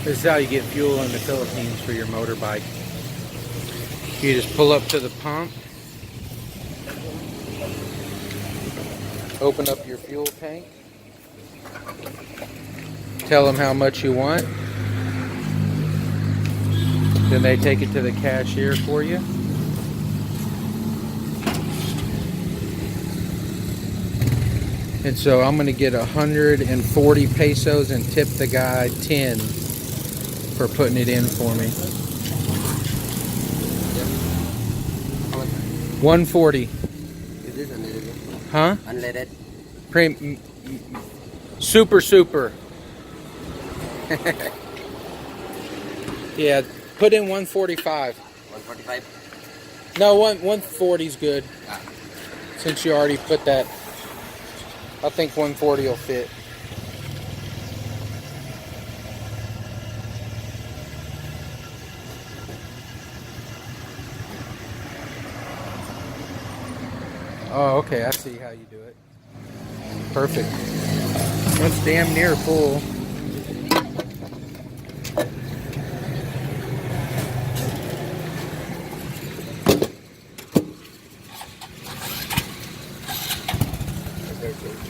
This is how you get fuel in the Philippines for your motorbike. You just pull up to the pump, open up your fuel tank, tell them how much you want, then they take it to the cashier for you. And so I'm going to get 140 pesos and tip the guy 10 for putting it in for me. 140. Is this unleaded? Huh? Unleaded? Super. Yeah, put in 145. 145? No, 140 is good. Ah. Since you already put that, I think 140 will fit. Oh, okay, I see how you do it. Perfect. It's damn near full.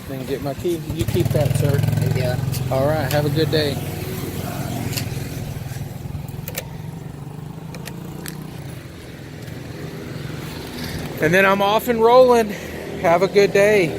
Then get my key. You keep that, sir. Thank you. All right, have a good day. And then I'm off and rolling. Have a good day.